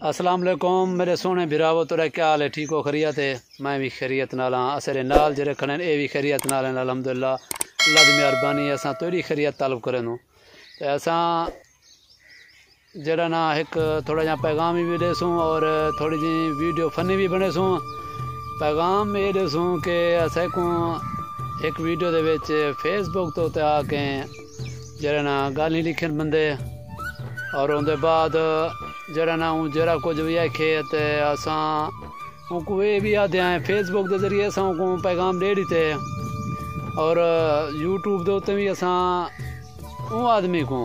अस्सलाम वालेकुम मेरे सोहने भिरावो, तेरा क्या हाल है? ठीक हो? खैरियत है? मैं भी खैरियत नाल हाँ। असरे नाल जेरे खड़े ये भी खैरियत नाल हैं अल्हम्दुलिल्लाह। अल्लाह की मेहरबानी है। असां तेरी खैरियत तालब करें तो असां जरा ना एक थोड़ा जा पैगाम भी देसूँ और थोड़ी जी वीडियो फनी भी बनेसूँ। पैगाम ये देसूँ कि असें को एक वीडियो दे विच फेसबुक तो आके जरा ना गाली लिखन बंदे और उनके बाद जरा ना जरा कुछ भी आखे तो असां उनको ये भी आते हैं फेसबुक के जरिए असां को पैगाम दे दीते और यूट्यूब के उत्ते भी असां उन आदमी को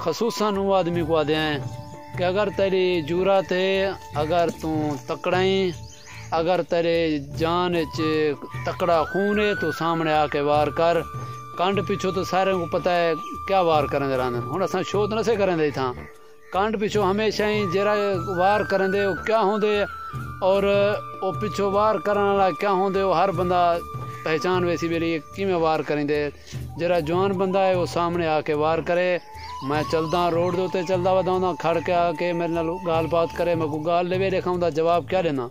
खसूसन उन आदमी को आते हैं कि अगर तेरी जरूरत है, अगर तू तकड़ा ही, अगर तेरे जान तकड़ा खून है तो सामने आके वार कर। कंड पिछो तो सारे को पता है क्या वार करें रहने हूँ अस शोध न से करें था। कंड पिछो हमेशा ही जरा वार करें वो क्या होंगे और वो पिछो वार करने वाला क्या होंगे वो हर बंदा पहचान वैसी मेरी किमें वार करेंगे। जरा जवान बंदा है वो सामने आके वार करे। मैं चलदा रोड के उत्ते चलदा वदा खड़ के आके मेरे नाल गाल बात करे, मैं को गाल लेवे देखा जवाब क्या देना।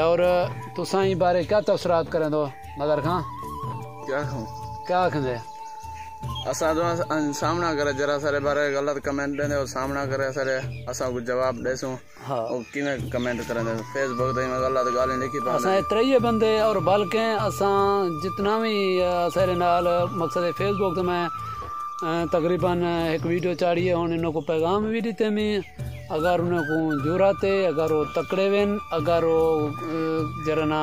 और तुसा ही बारे क्या तबसरात करें दो नजर खां क्या आखेंगे? असा सामना करे जरा सारे बारे गलत कमेंट देने और सामना करे सारे असा को जवाब देसू। हाँ और किने कमेंट करें फेसबुक पे में गलत गाली लिखी पा असा त्रैये बंदे और बल्कि असा जितना भी सारे नाल मकसद फेसबुक तो मैं तकरीबन एक वीडियो चाड़ी है और इन्हों को पैगाम भी दीते में अगर उन्हें को जरूरत है, अगर वो तकड़े वेन, अगर वो जरा ना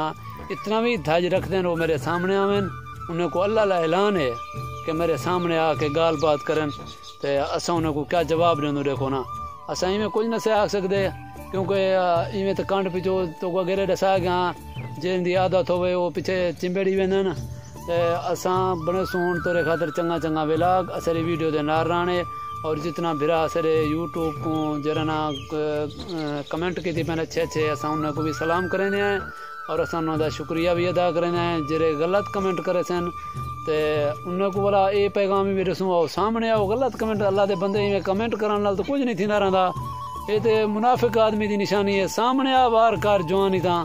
इतना भी धाज रख दें वो मेरे सामने आवेन, उन्हें को अल्लाह ला ऐलान है कि मेरे सामने आके गाल बात करें तो असा उन्हें को क्या जवाब दें। देखो ना असा इवें कुछ न से आख सकते क्योंकि इवें तो कंड पिछो तो वगैरह दसा गया जिंदी आदत हो वो पीछे चिंबेड़ी वेंदन असा बने सुन तोरे खातर चंगा चंगा विलाग असरे वीडियो दे नार राणे और जितना भिरा असरे यूट्यूब को जरा ना कमेंट की थी मैंने अच्छे असा उन्हें को भी सलाम करें हैं और असा उन्होंने शुक्रिया भी अदा करें हैं जरे गलत कमेंट करे सन तो उन्हें को बोला ये पैगाम भी मेरे सुनो सामने आओ गलत कमेंट अल्लाह के बंदे में कमेंट करने तो कुछ नहीं थी ना रहा। ये तो मुनाफिक आदमी की निशानी है। सामने आ वार कर जवानी था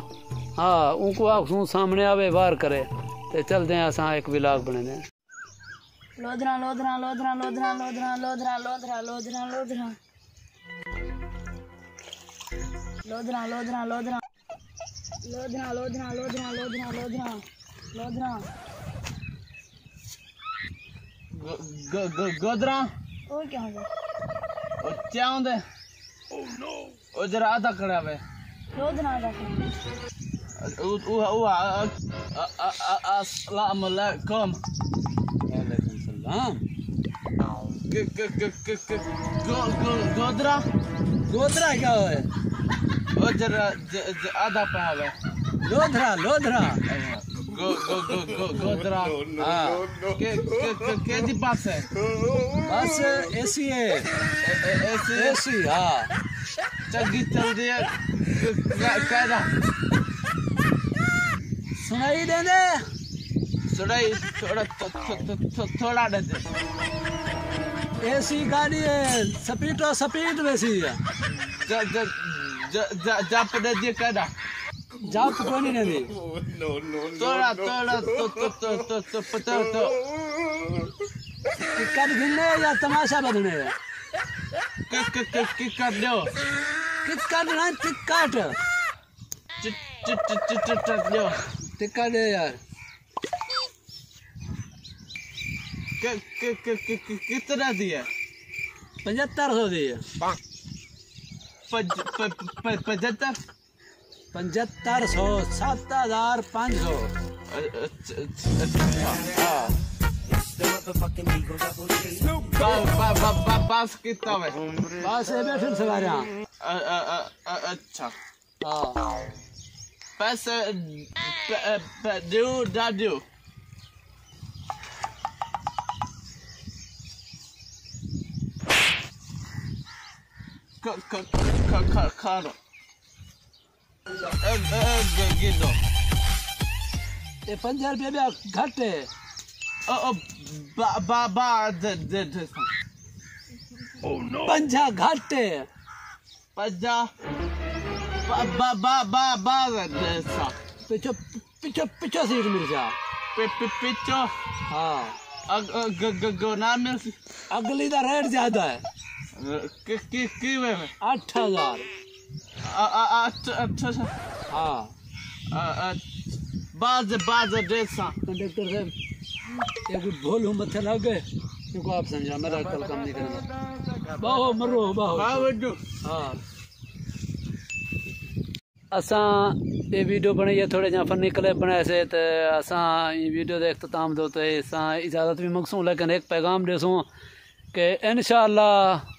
हाँ उनको आखूँ सामने आवे वार करे तो चलते हैं असा एक विलाग बने दें। लोधरा लोधरा लोधरा लोधरा लोधरा लोधरा लोधरा लोधरा लोधरा लोधरा लोधरा लोधरा लोधरा लोधरा लोधरा लोधरा लोधरा लोधरा गोदरा ओ क्या हो ओ क्या होंदे ओ जरा आधा खड़ा वे लोधरा आधा अस्सलाम वालेकुम। वालेकुम सलाम। गोदरा लोधरा क्या है? ओ जरा आधा पावे लोधरा लोधरा गोदरा हाँ के दी बस है बस एसी है एसी हाँ चंगी चल रही है कहना सुनाई दे दे सुनाई थोड़ा दे दे एसी गाड़ी है स्पीड और स्पीड वैसी है जप दे दिए कहना जाप को नहीं दे थोड़ा तो पता तो टिकट गिनने या तमाशा बदलने है कर दो टिकट नहीं टिकट दो टिकट है यार कितना दिया 7500 दिए 75 7500 7500 बस कितना है बस ये बैठे सवारियां अच्छा हाँ पैसे दो दादू खानो गिनो ये 50 रुपये भी घट है बा दे पंजा घट है पज्जा बाजा जैसा पिछो पिछो पिछो सीट मिर्चा पिचो हाँ गो ना मिल अगली का रेट ज्यादा है की में 8,000 अच्छा हाँ बाजा जैसा कंडक्टर साहब ये कुछ भूल हूँ मत्थे लग गए इनको आप समझा मेरा कल काम नहीं करेगा बाहो मरो बाहो हाँ असां ये वीडियो बनाई थोड़े जा फनी क्लिप बनाए से तो असां ये वीडियो का अख्ताम दो तो असां इजाज़त भी मंगसूं लेकिन एक पैगाम ॾेसूं कि इंशाअल्लाह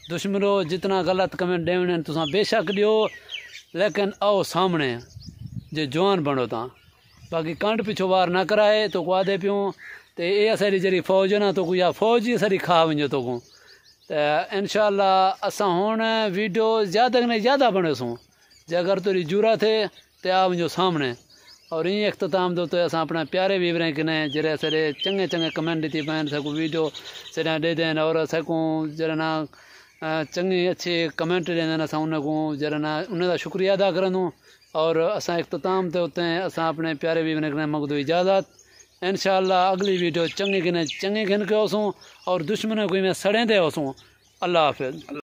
दुश्मनों जितना गलत कमेंट ॾेवण तुसां बेशक ॾियो लेकिन आओ सामने जे जवान बनो ता बाकी कंड पिछो वार ना कराए तो को आदे पियूं तो ये असारी जरी फौज ना तो या फौज ही असारी खा वञो तो को तो इंशाअल्लाह असां हुण वीडियो ज़्यादा ने ज़्यादा बणेसूं जे अगर तुरी जूरा थे तो आ वञो सामने और ईअं अख्ताम दो तो असां अपना प्यारे वीवरें किने जरे असारे चंगे चंगे कमेंट दी पाइन सकूं वीडियो सॼा ॾे देन और सकूं जरा ना चंगी अच्छी कमेंट ॾींदा असां उन को जरा ना उनका शुक्रिया अदा करंदूं और असां अख्ताम ते उते असां अपने प्यारे वीवरें किने मगदू इजाज़त इंशाअल्लाह अगली वीडियो चंगे किने कयोसूं और दुश्मन को में सड़ेंदे होसूं अल्लाह हाफ़िज़।